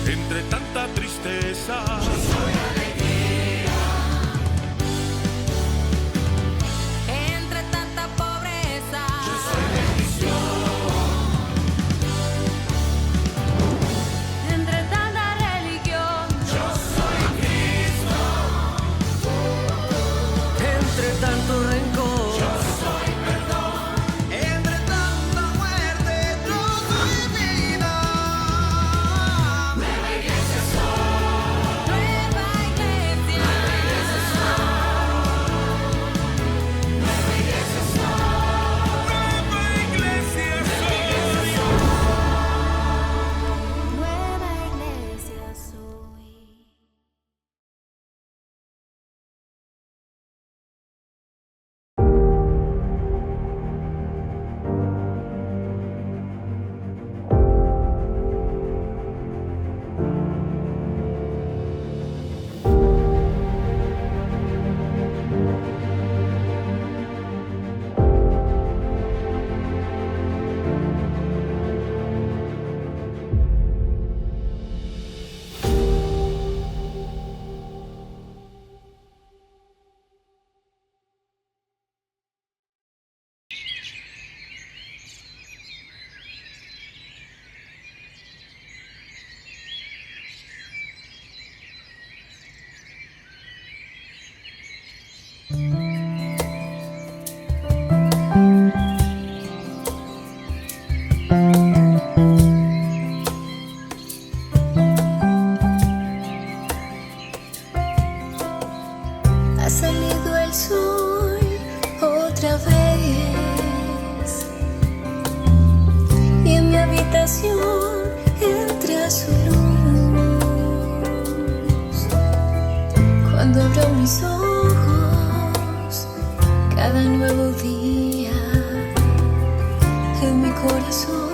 entre tanta tristeza. Yo soy alegría. Entre tanta pobreza. Yo soy bendición. Entre tanta religión. Yo soy Cristo. Entre tanto rencor, Yo soy perdón. entre tanta muerte, yo soy vida. Nueva iglesia soy. Nueva iglesia. Nueva iglesia soy. Nueva iglesia soy. Nueva iglesia soy. Ha salido el sol otra vez y en mi habitación entra su luz. Cuando abro mis ojos, cada nuevo día en mi corazón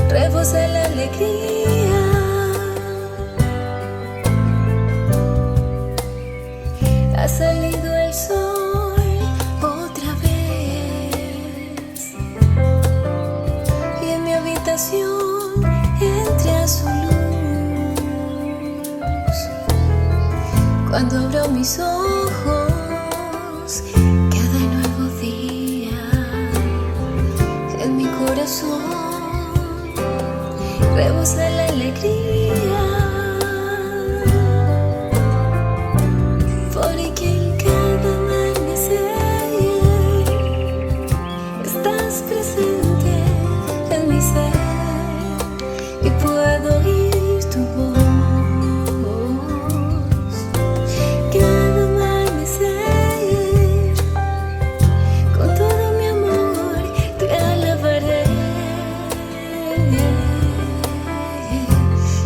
rebosa la alegría. Ha salido el sol otra vez y en mi habitación entra su luz. Cuando abro mis ojos, cada nuevo día en mi corazón rebosa la alegría. Porque en cada amanecer estás presente en mi ser y puedo oír tu voz. Cada amanecer, con todo mi amor te alabaré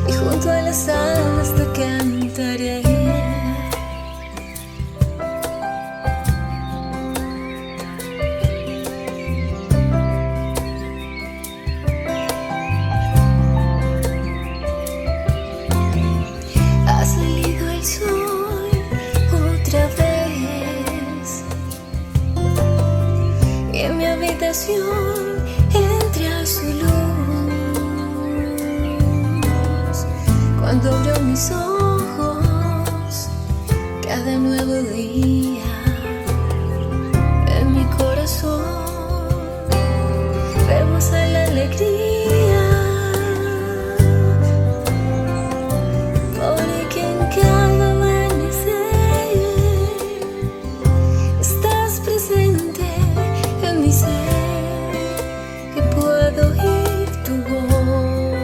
y junto a las alas te cantaré. Ha salido el sol otra vez y en mi habitación entra su luz. Cuando abro mis ojos, cada nuevo día en mi corazón rebosa la alegría. Porque en cada amanecer estás presente en mi ser y puedo oír tu voz.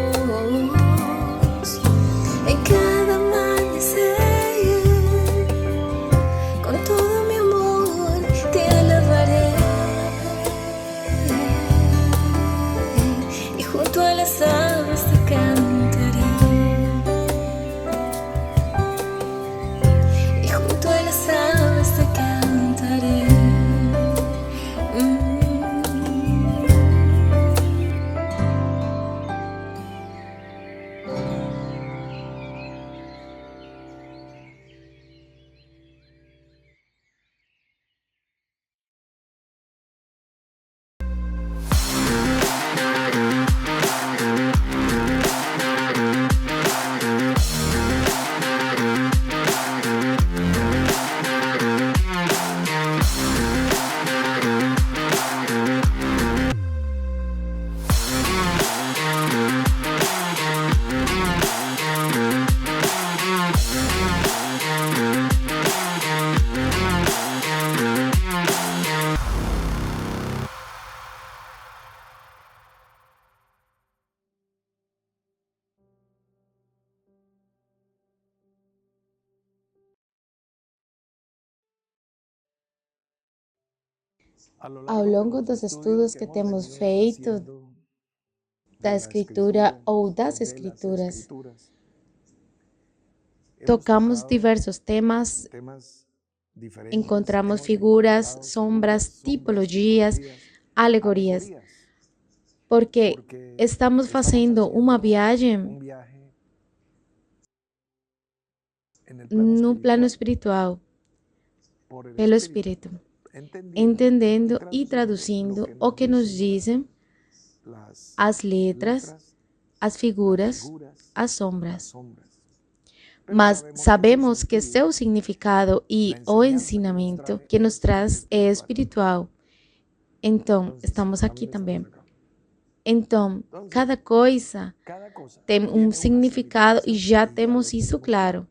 En cada amanecer, con todo mi amor te alabaré Ao longo dos estudos que temos feito da Escritura ou das Escrituras, tocamos diversos temas, encontramos figuras, sombras, tipologias, alegorias, porque estamos fazendo uma viagem no plano espiritual, pelo Espírito, entendendo e traduzindo o que nos dizem as letras, as figuras, as sombras. Mas sabemos que seu significado e o ensinamento que nos traz é espiritual. Então, estamos aqui também. Então, cada coisa tem um significado e já temos isso claro.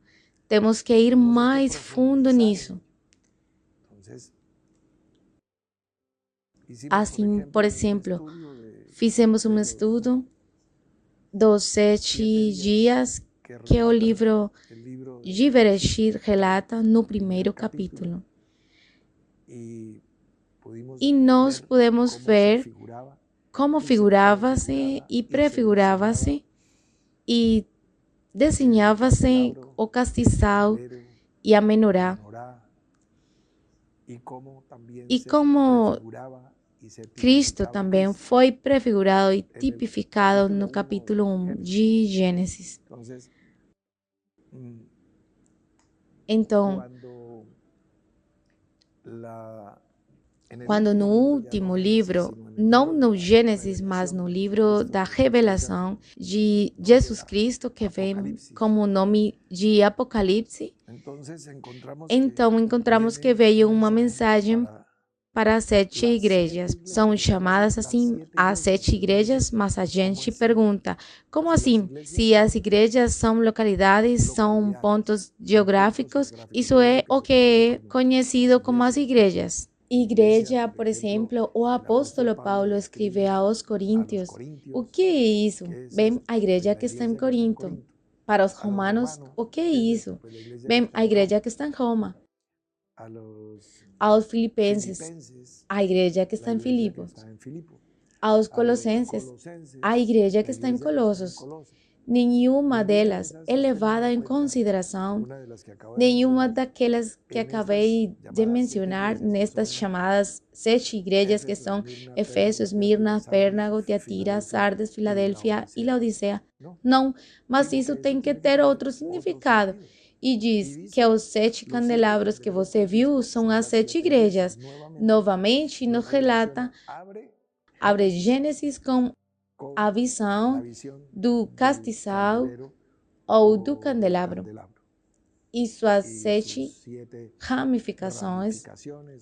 Temos que ir mais fundo nisso. Assim, por exemplo, fizemos um estudo dos 7 dias que o livro de Bereshit relata no primeiro capítulo. E nós podemos ver como figurava-se e prefigurava-se e desenhava-se o castiçal e a menorá. E como Cristo também foi prefigurado e tipificado no capítulo 1 de Gênesis. Então, quando no último livro, não no Gênesis, mas no livro da revelação de Jesus Cristo, que vem como o nome de Apocalipse, então encontramos que veio uma mensagem para as 7 igrejas. São chamadas assim as 7 igrejas, mas a gente pergunta, como assim? Se as igrejas são localidades, são pontos geográficos, isso é o que é conhecido como as igrejas. Igreja, por exemplo, o apóstolo Paulo escreve aos Coríntios. O que é isso? Bem, a igreja que está em Corinto. Para os romanos, o que é isso? Bem, a igreja que está em Roma. Aos filipenses, a igreja que está em Filipos. Aos colossenses, a igreja que está em Colossos. Nenhuma delas é levada em consideração, nenhuma daquelas que acabei de mencionar nestas chamadas 7 igrejas que são Efésios, Mirna, Pérgamo, Tiatira, Sardes, Filadélfia e Laodiceia. Não, mas isso tem que ter outro significado. E diz que os 7 candelabros que você viu são as 7 igrejas. Novamente, nos relata, abre Gênesis com a visão do castiçal ou do candelabro e suas 7 ramificações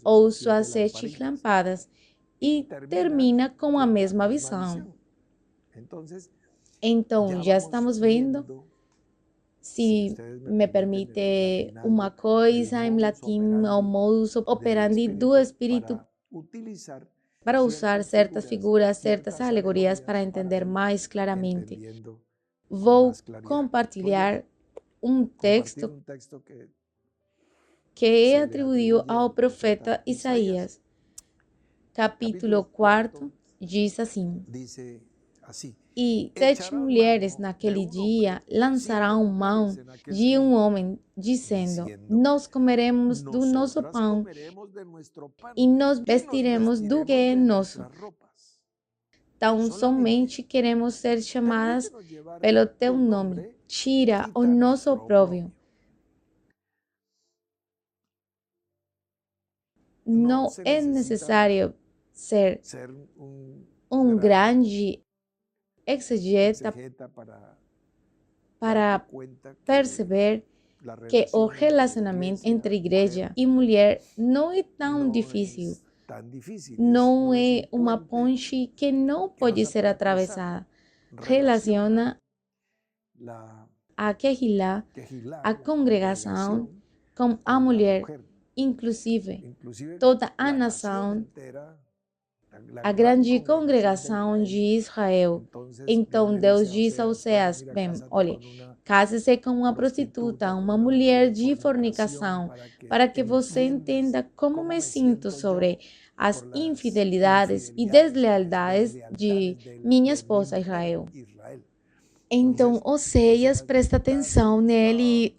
ou suas 7 lâmpadas e termina com a mesma visão. Então, já estamos vendo, se me permite uma coisa em latim, o modus operandi do Espírito para usar certas figuras, certas alegorias para entender mais claramente. Vou compartilhar um texto que é atribuído ao profeta Isaías. Capítulo 4 diz assim: E 7 mulheres naquele dia lançarão mão de um homem, dizendo: Nós comeremos do nosso pão e nos vestiremos do que é nosso. Tão somente queremos ser chamadas pelo teu nome. Tira o nosso opróbrio. Não é necessário ser um grande exegeta para perceber que o relacionamento entre igreja e mulher não é tão difícil. Não é uma ponte que não pode ser atravessada. Relaciona a Kehilá, a congregação, com a mulher, inclusive toda a nação, a grande congregação de Israel. Então Deus diz a Oséias: bem, olha, case-se com uma prostituta, uma mulher de fornicação, para que você entenda como me sinto sobre as infidelidades e deslealdades de minha esposa Israel. Então, Oséias presta atenção nele.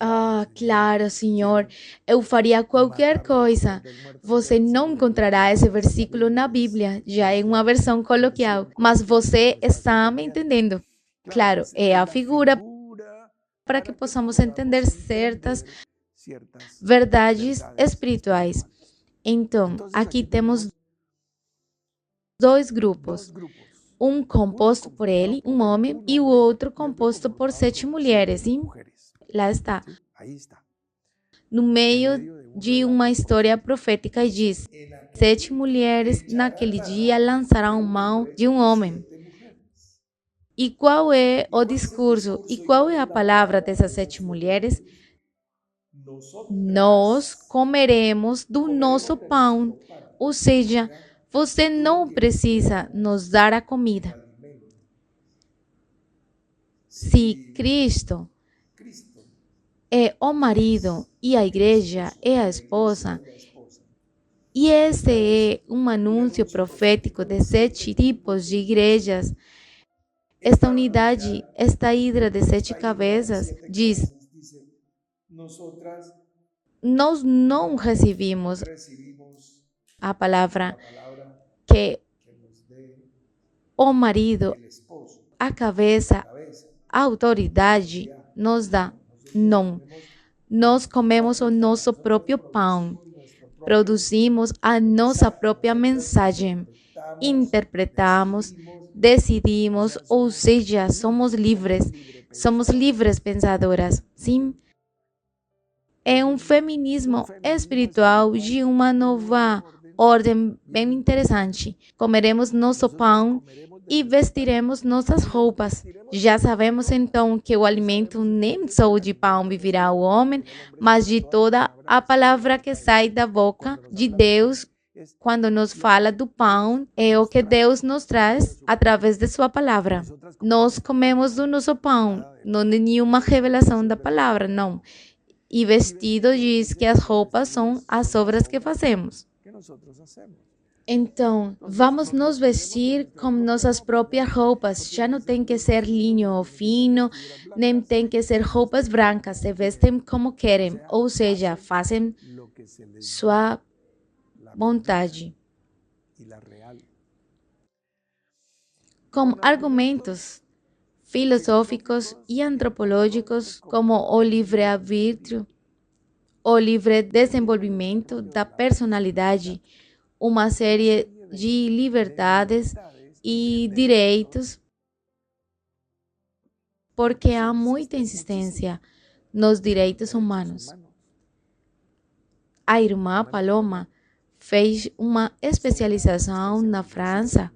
Claro, Senhor, eu faria qualquer coisa. Você não encontrará esse versículo na Bíblia, já em uma versão coloquial, mas você está me entendendo. Claro, é a figura para que possamos entender certas verdades espirituais. Então, aqui temos dois grupos. Um composto por ele, um homem, e o outro composto por 7 mulheres. E lá está. No meio de uma história profética, e diz: 7 mulheres naquele dia lançarão mão de um homem. E qual é o discurso? E qual é a palavra dessas 7 mulheres? Nós comeremos do nosso pão. Ou seja, você não precisa nos dar a comida. Se Cristo é o marido e a igreja é a esposa, e esse é um anúncio profético de 7 tipos de igrejas, esta unidade, esta hidra de 7 cabeças, diz: nós não recebemos a palavra que o marido, a cabeça, a autoridade nos dá. Não. Nós comemos o nosso próprio pão. Produzimos a nossa própria mensagem. Interpretamos, decidimos, ou seja, somos livres. Somos livres pensadoras. Sim. É um feminismo espiritual de uma nova ordem bem interessante. Comeremos nosso pão e vestiremos nossas roupas. Já sabemos então que o alimento nem só de pão viverá o homem, mas de toda a palavra que sai da boca de Deus. Quando nos fala do pão, é o que Deus nos traz através de sua palavra. Nós comemos do nosso pão, não é nenhuma revelação da palavra, não. E vestido diz que as roupas são as obras que fazemos. Então, vamos nos vestir com nossas próprias roupas. Já não tem que ser linho fino, nem tem que ser roupas brancas. Se vestem como querem, ou seja, fazem sua vontade. Com argumentos filosóficos e antropológicos como o livre-arbítrio, o livre desenvolvimento da personalidade, uma série de liberdades e direitos, porque há muita insistência nos direitos humanos. A irmã Paloma fez uma especialização na França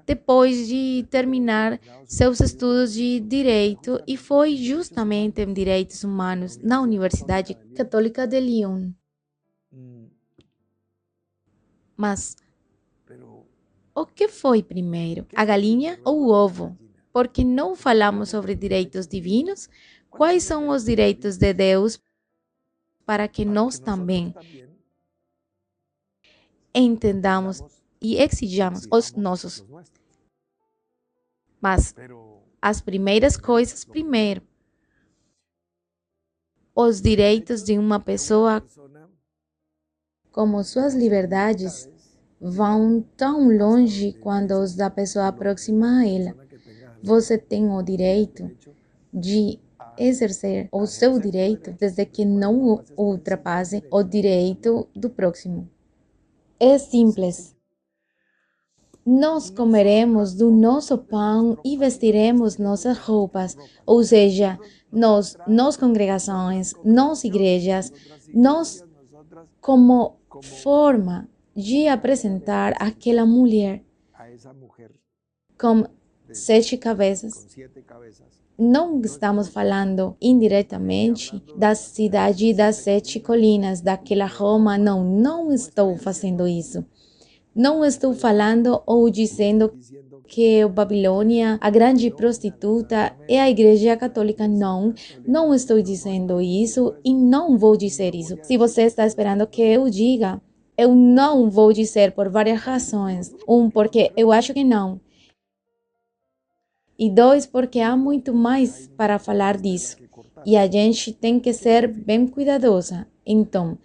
depois de terminar seus estudos de direito e foi justamente em direitos humanos na Universidade Católica de Lyon. Mas o que foi primeiro, a galinha ou o ovo? Porque não falamos sobre direitos divinos? Quais são os direitos de Deus para que nós também entendamos e exijamos os nossos? Mas as primeiras coisas primeiro. Os direitos de uma pessoa, como suas liberdades, vão tão longe quando os da pessoa próxima a ela. Você tem o direito de exercer o seu direito desde que não ultrapasse o direito do próximo. É simples. Nós comeremos do nosso pão e vestiremos nossas roupas, ou seja, nas congregações, nas igrejas, nós como forma de apresentar aquela mulher com 7 cabeças. Não estamos falando indiretamente da cidade das 7 colinas, daquela Roma, não estou fazendo isso. Não estou falando ou dizendo que a Babilônia, a grande prostituta, é a Igreja Católica. Não estou dizendo isso e não vou dizer isso. Se você está esperando que eu diga, Eu não vou dizer por várias razões. Porque eu acho que não. E dois, porque há muito mais para falar disso. E a gente tem que ser bem cuidadosa. Então,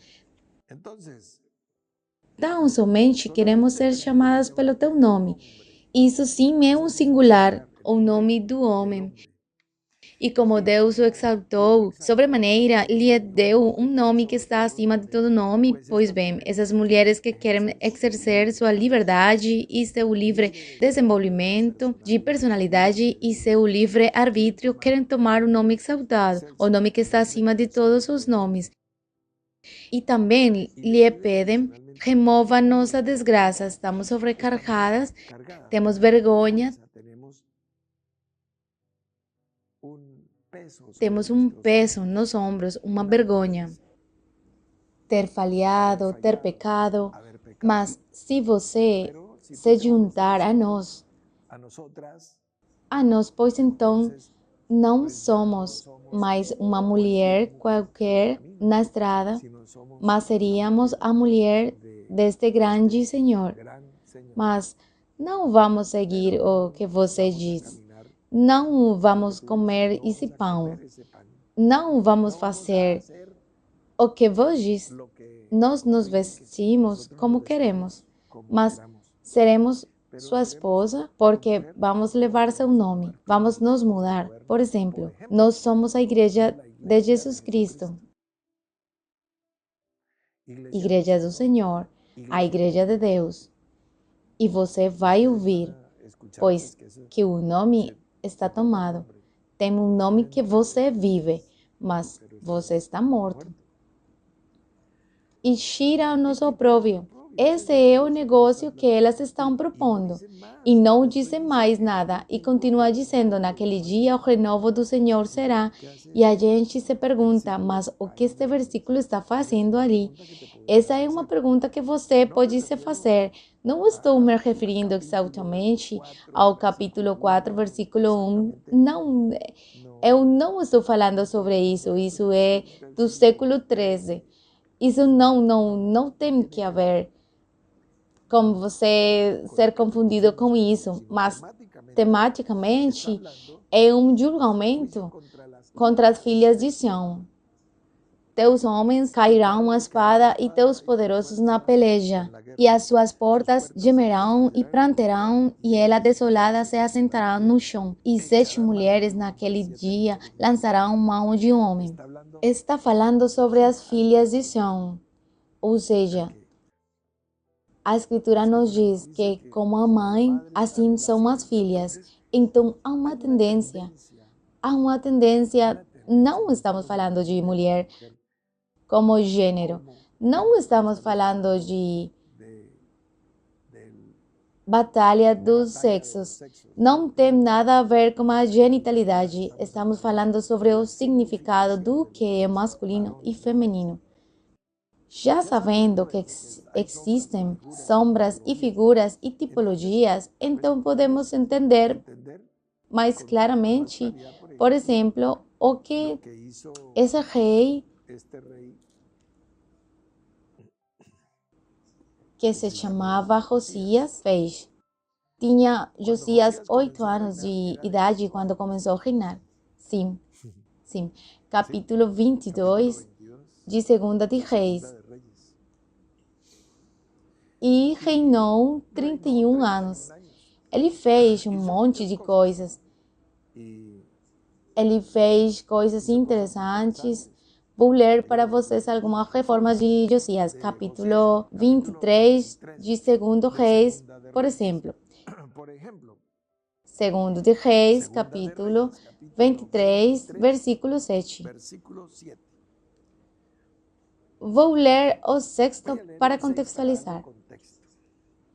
tão somente queremos ser chamadas pelo teu nome. Isso sim é um singular, o nome do homem. E como Deus o exaltou, sobremaneira lhe deu um nome que está acima de todo nome, pois bem, essas mulheres que querem exercer sua liberdade e seu livre desenvolvimento de personalidade e seu livre arbítrio querem tomar o nome exaltado, o nome que está acima de todos os nomes. E também lhe pedem, remova nossa desgraça, estamos sobrecarregadas, temos vergonha, temos um peso nos ombros, uma vergonha. Ter falhado, ter pecado, mas se você se juntar a nós, pois então não somos mais uma mulher qualquer na estrada, mas seríamos a mulher deste grande Senhor. Mas não vamos seguir o que você diz. Não vamos comer esse pão. Não vamos fazer o que vos diz. Nós nos vestimos como queremos, mas seremos sua esposa porque vamos levar seu nome. Vamos nos mudar. Por exemplo, nós somos a Igreja de Jesus Cristo, Igreja do Senhor, a Igreja de Deus. E você vai ouvir, pois que o nome está tomado. Tem um nome que você vive, mas você está morto. E tira o nosso opróbrio. Esse é o negócio que elas estão propondo. E não dizem mais nada. E continua dizendo, naquele dia o renovo do Senhor será. E a gente se pergunta, mas o que este versículo está fazendo ali? Essa é uma pergunta que você pode se fazer. Não estou me referindo exatamente ao capítulo 4, versículo 1. Não, eu não estou falando sobre isso. Isso é do século 13. Isso não tem que haver como você ser confundido com isso. Mas, tematicamente, é um julgamento contra as filhas de Sião. Teus homens cairão a espada e teus poderosos na peleja, e as suas portas gemerão e pranterão, e ela desolada se assentará no chão. E 7 mulheres naquele dia lançarão mão de um homem. Está falando sobre as filhas de Sião, ou seja, a Escritura nos diz que, como a mãe, assim são as filhas. Então, há uma tendência, não estamos falando de mulher como gênero. Não estamos falando de batalha dos sexos. Não tem nada a ver com a genitalidade. Estamos falando sobre o significado do que é masculino e feminino. Já sabendo que existem sombras e figuras e tipologias, então podemos entender mais claramente, por exemplo, o que esse rei que se chamava Josias fez. Tinha Josias 8 anos de idade quando começou a reinar. Sim. Capítulo 22 de 2 de Reis. E reinou 31 anos. Ele fez um monte de coisas. Ele fez coisas interessantes. Vou ler para vocês algumas reformas de Josias, capítulo 23 de 2 Reis, por exemplo. 2 de Reis, capítulo 23, versículo 7. Vou ler o sexto para contextualizar.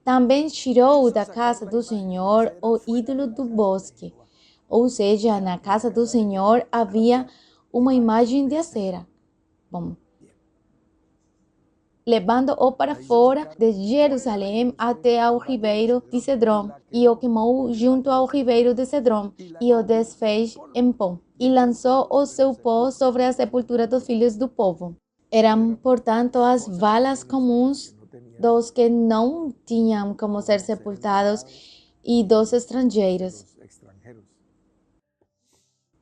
Também tirou da casa do Senhor o ídolo do bosque. Ou seja, na casa do Senhor havia uma imagem de Acera. Levando-o para fora de Jerusalém até ao ribeiro de Cedrom, e o queimou junto ao ribeiro de Cedrom, e o desfez em pó, e lançou o seu pó sobre a sepultura dos filhos do povo. Eram, portanto, as valas comuns dos que não tinham como ser sepultados e dos estrangeiros.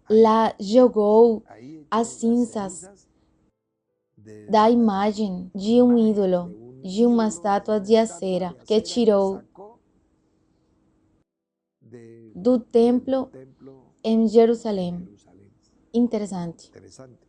Lá jogou as cinzas da imagem de um ídolo, de uma estátua de cera que tirou do templo em Jerusalém. Interessante.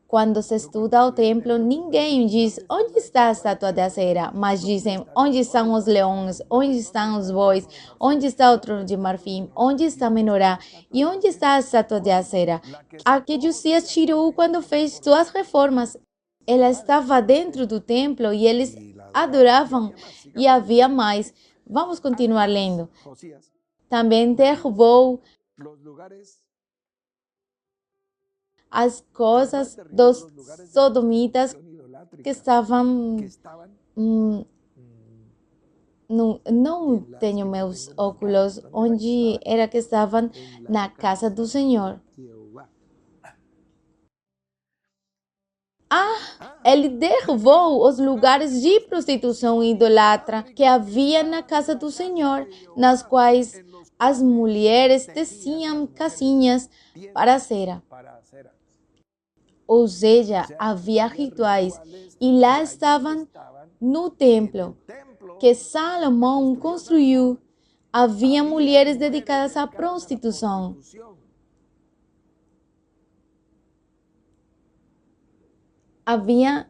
Quando se estuda o templo, ninguém diz onde está a estátua de cera, mas dizem onde estão os leões, onde estão os bois, onde está o trono de marfim, onde está a menorá e onde está a estátua de cera. A que Josias tirou quando fez suas reformas. Ela estava dentro do templo e eles adoravam e havia mais. Vamos continuar lendo. Também derrubou as coisas dos sodomitas que estavam... Não tenho meus óculos. Onde era que estavam? Na casa do Senhor. Ele derrubou os lugares de prostituição e idolatra que havia na casa do Senhor, nas quais as mulheres teciam casinhas para cera. Ou seja, havia rituais e lá estavam no templo que Salomão construiu. Havia mulheres dedicadas à prostituição. Havia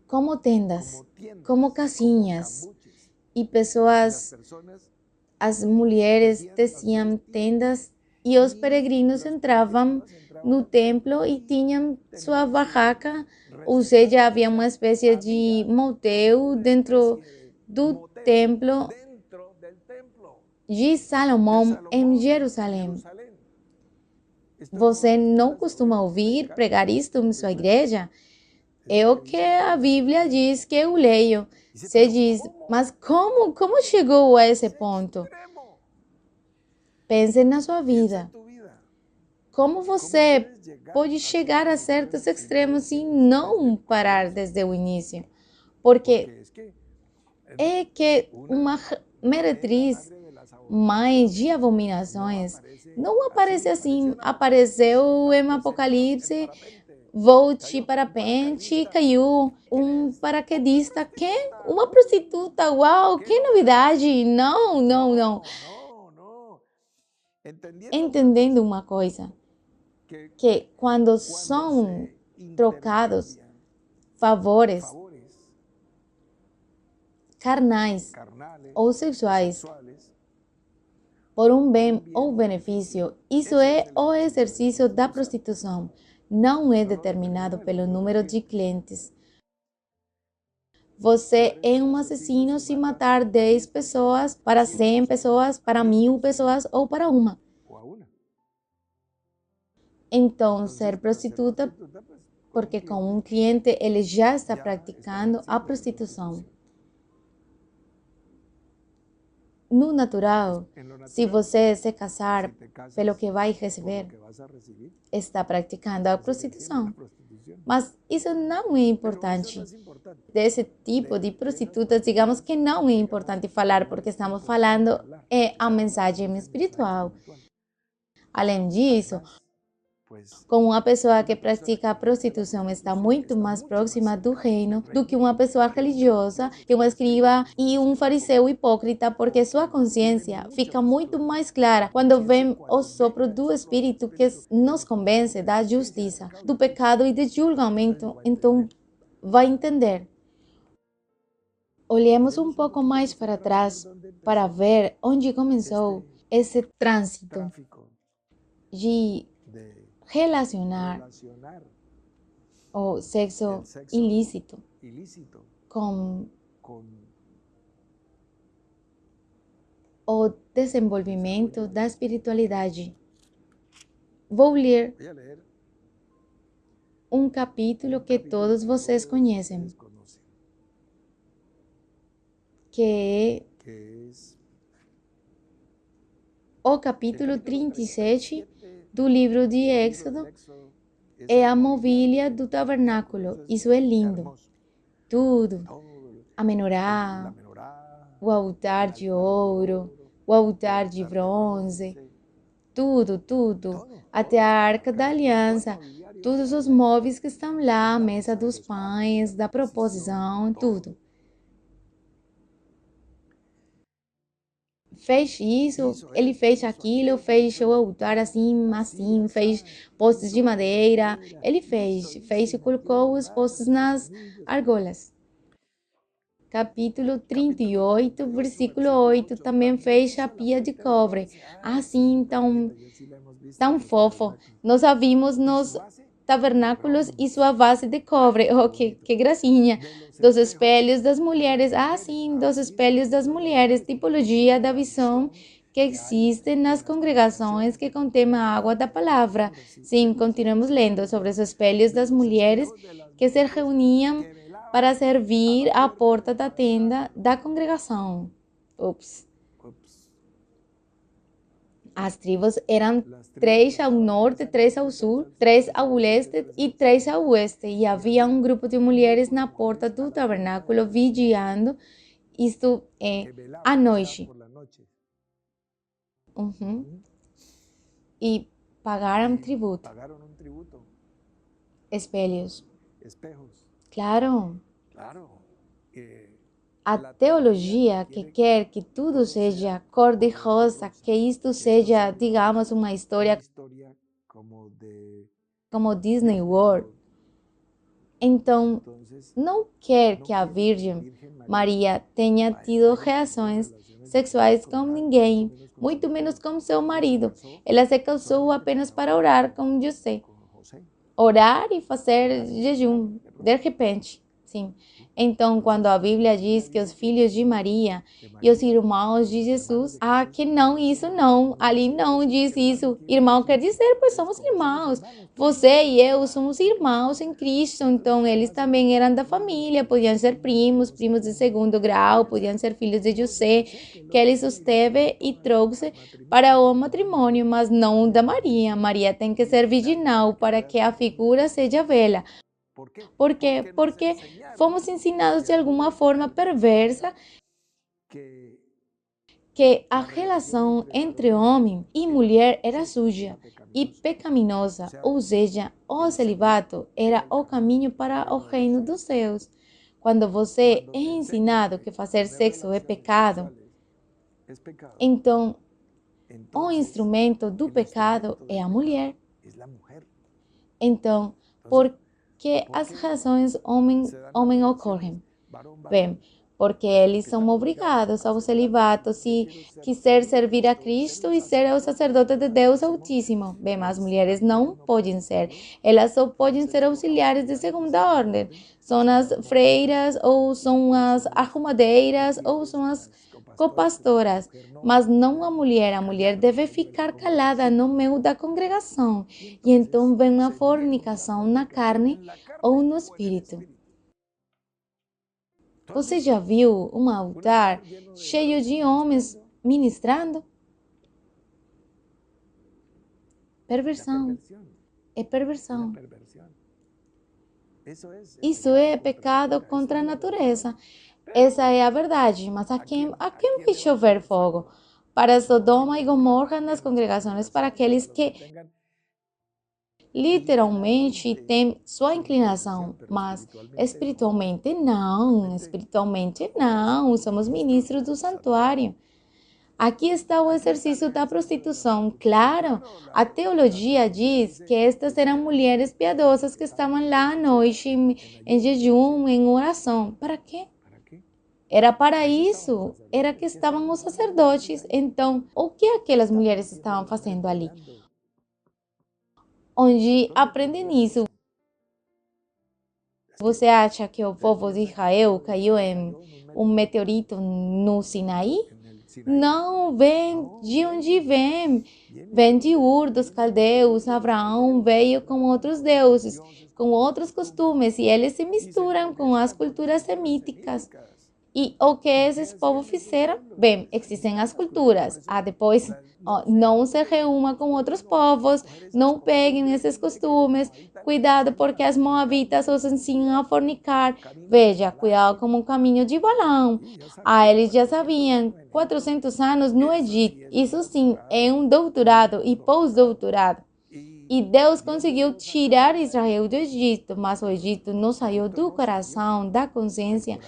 como tendas, como casinhas e pessoas, as mulheres teciam tendas e os peregrinos entravam no templo e tinham sua barraca, ou seja, havia uma espécie de motel dentro do templo de Salomão em Jerusalém. Você não costuma ouvir pregar isto em sua igreja? É o que a Bíblia diz que eu leio. Você diz, mas como chegou a esse ponto? Pense na sua vida. Como você pode chegar a certos extremos e não parar desde o início? Porque é que uma meretriz, mãe de abominações, não aparece assim. Apareceu em Apocalipse, voou de parapente, caiu um paraquedista. Que? Uma prostituta, uau, que novidade! Não. Entendendo uma coisa, que quando são trocados favores carnais ou sexuais por um bem ou benefício, isso é o exercício da prostituição. Não é determinado pelo número de clientes. Você é um assassino se matar 10 pessoas, para 100 pessoas, para 1000 pessoas ou para uma. Então, ser prostituta, porque com um cliente ele já está praticando a prostituição. No natural, se você se casar pelo que vai receber, está praticando a prostituição. Mas isso não é importante. Desse tipo de prostitutas, digamos que não é importante falar, porque estamos falando a mensagem espiritual. Além disso, com uma pessoa que pratica a prostituição está muito mais próxima do reino do que uma pessoa religiosa, que um escriba e um fariseu hipócrita, porque sua consciência fica muito mais clara quando vem o sopro do Espírito que nos convence da justiça, do pecado e do julgamento. Então, vai entender. Olhemos um pouco mais para trás para ver onde começou esse trânsito de relacionar o sexo ilícito com o desenvolvimento da espiritualidade. Vou ler um capítulo que todos vocês conhecem, que é o capítulo 37 do livro de Êxodo. É a mobília do tabernáculo. Isso é lindo. Tudo. a menorá, o altar de ouro, o altar de bronze, tudo, até a Arca da Aliança, todos os móveis que estão lá, a mesa dos pães, da proposição, tudo. Fez isso, ele fez aquilo, fez o altar assim, fez postes de madeira, ele fez e colocou os postes nas argolas. Capítulo 38, versículo 8, também fez a pia de cobre, assim, tão fofo. Nós a vimos nos tabernáculos e sua base de cobre, oh, que gracinha. Dos espelhos das mulheres, sim, dos espelhos das mulheres, tipologia da visão que existe nas congregações que contém a água da palavra. Sim, continuamos lendo sobre os espelhos das mulheres que se reuniam para servir à porta da tenda da congregação. As tribos eram 3 ao norte, 3 ao sul, 3 ao leste e 3 ao oeste. E havia um grupo de mulheres na porta do tabernáculo vigiando, isto é, à noite. E pagaram tributo. Espelhos. Claro. A teologia que quer que tudo seja cor-de-rosa, que isto seja, digamos, uma história como Disney World. Então, não quer que a Virgem Maria tenha tido reações sexuais com ninguém, muito menos com seu marido. Ela se casou apenas para orar com José. Orar e fazer jejum, de repente, sim. Então, quando a Bíblia diz que os filhos de Maria e os irmãos de Jesus, que não, isso não, ali não diz isso. Irmão quer dizer, pois somos irmãos. Você e eu somos irmãos em Cristo, então eles também eram da família, podiam ser primos de segundo grau, podiam ser filhos de José, que ele susteve e trouxe para o matrimônio, mas não da Maria. Maria tem que ser virginal para que a figura seja bela. Por quê? Porque fomos ensinados de alguma forma perversa que a relação entre homem e mulher era suja e pecaminosa, ou seja, o celibato era o caminho para o reino dos céus. Quando você é ensinado que fazer sexo é pecado, então o instrumento do pecado é a mulher. Então, por que as relações homem ocorrem? Bem, porque eles são obrigados ao celibato se quiser servir a Cristo e ser o sacerdote de Deus Altíssimo. Bem, as mulheres não podem ser. Elas só podem ser auxiliares de segunda ordem. São as freiras, ou são as arrumadeiras, ou são as copastoras, mas não a mulher. A mulher deve ficar calada no meio da congregação. E então vem a fornicação na carne ou no espírito. Você já viu um altar cheio de homens ministrando? Perversão. É perversão. Isso é pecado contra a natureza. Essa é a verdade, mas a quem fez chover fogo? Para Sodoma e Gomorra nas congregações, para aqueles que literalmente têm sua inclinação, mas espiritualmente não, somos ministros do santuário. Aqui está o exercício da prostituição. Claro, a teologia diz que estas eram mulheres piedosas que estavam lá à noite em jejum, em oração. Para quê? Era para isso, era que estavam os sacerdotes. Então, o que aquelas mulheres estavam fazendo ali? Onde aprendem isso? Você acha que o povo de Israel caiu em um meteorito no Sinaí? Não, vem de onde vem? Vem de Ur, dos caldeus. Abraão veio com outros deuses, com outros costumes, e eles se misturam com as culturas semíticas. E o que esses povos fizeram? Bem, existem as culturas. Depois, não se reúna com outros povos, não peguem esses costumes. Cuidado, porque as moabitas os ensinam a fornicar. Veja, cuidado com o caminho de Balaão. Eles já sabiam, 400 anos no Egito. Isso sim, é um doutorado e pós-doutorado. E Deus conseguiu tirar Israel do Egito, mas o Egito não saiu do coração, da consciência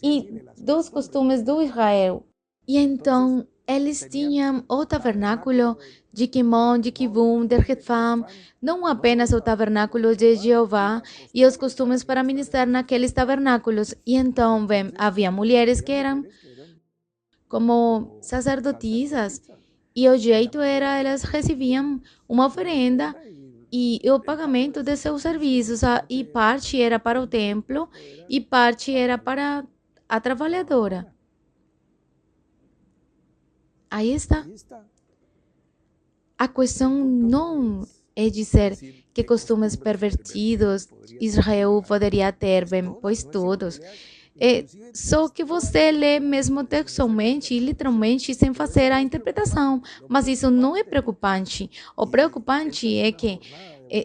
e dos costumes do Israel. E então, eles tinham o tabernáculo de Quimon, de Kibum, de Refam, não apenas o tabernáculo de Jeová e os costumes para ministrar naqueles tabernáculos. E então, bem, havia mulheres que eram como sacerdotisas, e o jeito era, elas recebiam uma oferenda e o pagamento de seus serviços, e parte era para o templo e parte era para a trabalhadora. Aí está. A questão não é dizer que costumes pervertidos Israel poderia ter, bem, pois todos. Só que você lê mesmo textualmente e literalmente sem fazer a interpretação. Mas isso não é preocupante. O preocupante é que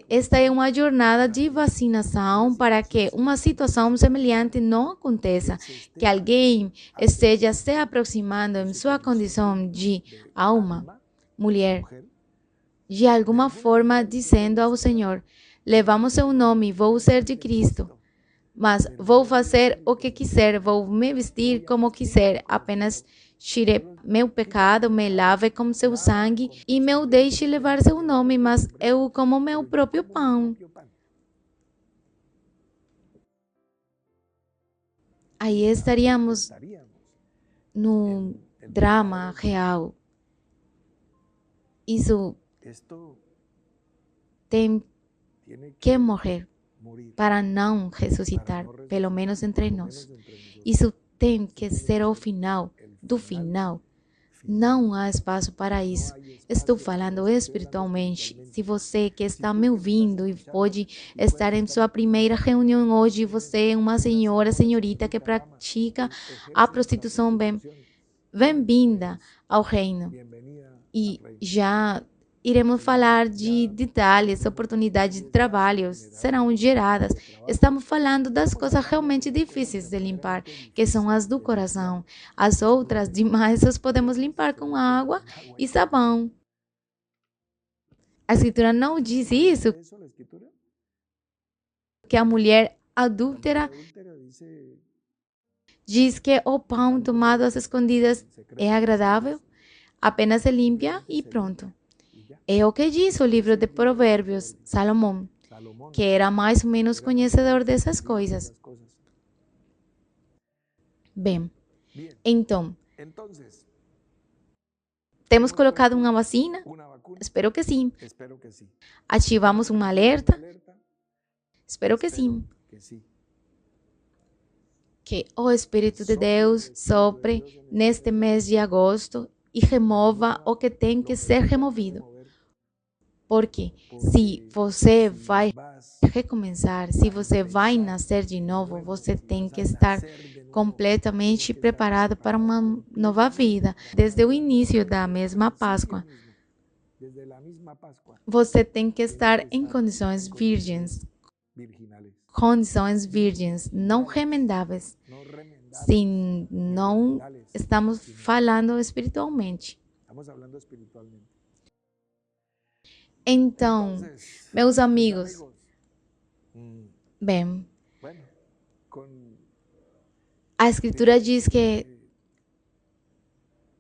esta é uma jornada de vacinação para que uma situação semelhante não aconteça, que alguém esteja se aproximando em sua condição de alma, mulher, de alguma forma dizendo ao Senhor: levamos seu nome, vou ser de Cristo, mas vou fazer o que quiser, vou me vestir como quiser, apenas tire meu pecado, me lave com seu sangue e me deixe levar seu nome, mas eu como meu próprio pão. Aí estaríamos no drama real. Isso tem que morrer para não ressuscitar, pelo menos entre nós. Isso tem que ser o final do final. Não há espaço para isso. Estou falando espiritualmente. Se você que está me ouvindo e pode estar em sua primeira reunião hoje, você é uma senhorita que pratica a prostituição, bem-vinda ao reino. E já iremos falar de detalhes, oportunidades de trabalho serão geradas. Estamos falando das coisas realmente difíceis de limpar, que são as do coração. As outras demais as podemos limpar com água e sabão. A Escritura não diz isso, que a mulher adúltera diz que o pão tomado às escondidas é agradável, apenas se limpa e pronto. É o que diz o livro de Provérbios, Salomão, que era mais ou menos conhecedor dessas coisas. Bem, então, temos colocado uma vacina? Espero que sim. Ativamos um alerta? Espero que sim. Que o Espírito de Deus sopre neste mês de agosto e remova o que tem que ser removido. Porque se você vai recomeçar, se você vai nascer de novo, você tem que estar completamente preparado para uma nova vida. Desde o início da mesma Páscoa, você tem que estar em condições virgens, não remendáveis. Se não estamos falando espiritualmente. Então, meus amigos, bem, a Escritura diz que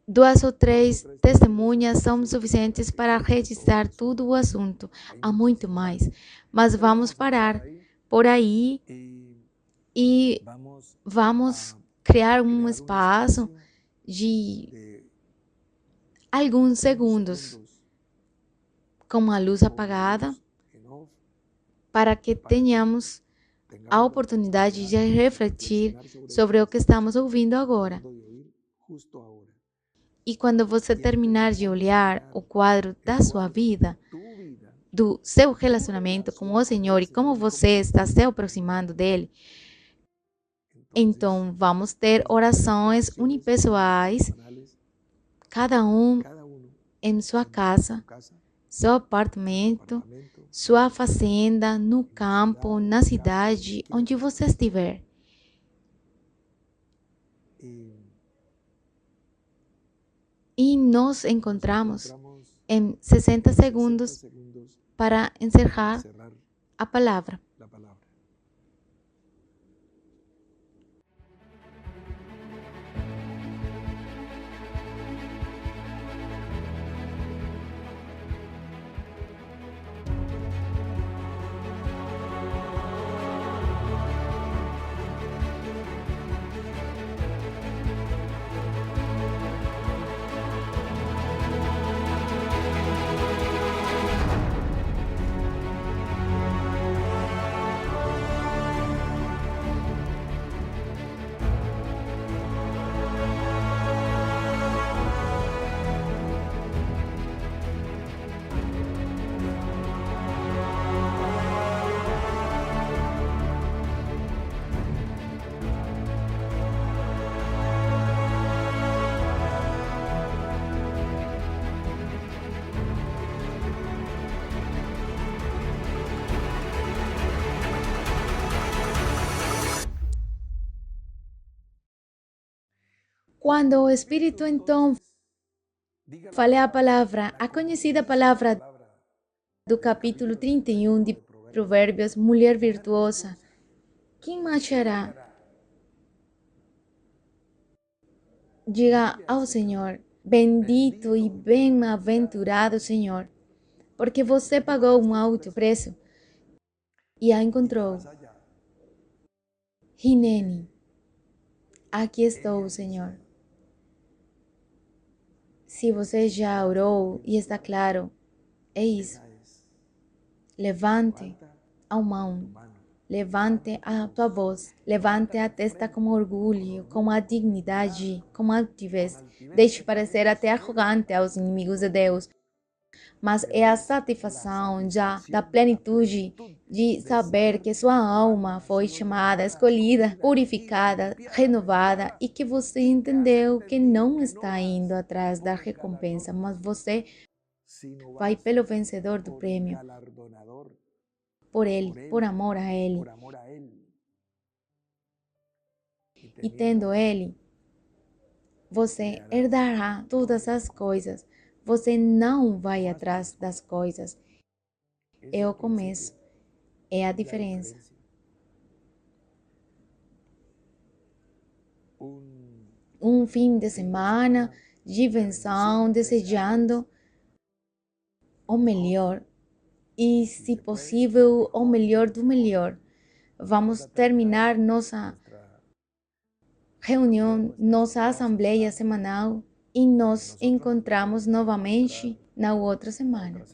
2 ou 3 testemunhas são suficientes para registrar todo o assunto. Há muito mais, mas vamos parar por aí e vamos criar um espaço de alguns segundos com a luz apagada para que tenhamos a oportunidade de refletir sobre o que estamos ouvindo agora. E quando você terminar de olhar o quadro da sua vida, do seu relacionamento com o Senhor e como você está se aproximando dele, Então, vamos ter orações unipessoais, cada um em sua casa, seu apartamento, sua fazenda, no campo, na cidade, onde você estiver. E nos encontramos em 60 segundos para encerrar a palavra. Quando o Espírito então fale a palavra, a conhecida palavra do capítulo 31 de Provérbios, mulher virtuosa, quem marchará? Diga ao Senhor, bendito e bem-aventurado Senhor, porque você pagou um alto preço e a encontrou. Hineni, aqui estou, Senhor. Se você já orou e está claro, é isso. Levante a mão, levante a tua voz, levante a testa com orgulho, com a dignidade, com altivez. Deixe parecer até arrogante aos inimigos de Deus. Mas é a satisfação já da plenitude de saber que sua alma foi chamada, escolhida, purificada, renovada e que você entendeu que não está indo atrás da recompensa, mas você vai pelo vencedor do prêmio, por Ele, por amor a Ele. E tendo Ele, você herdará todas as coisas. Você não vai atrás das coisas. É o começo, é a diferença. Um fim de semana de invenção, desejando o melhor e, se possível, o melhor do melhor. Vamos terminar nossa reunião, nossa assembleia semanal e nos encontramos novamente na outra semana.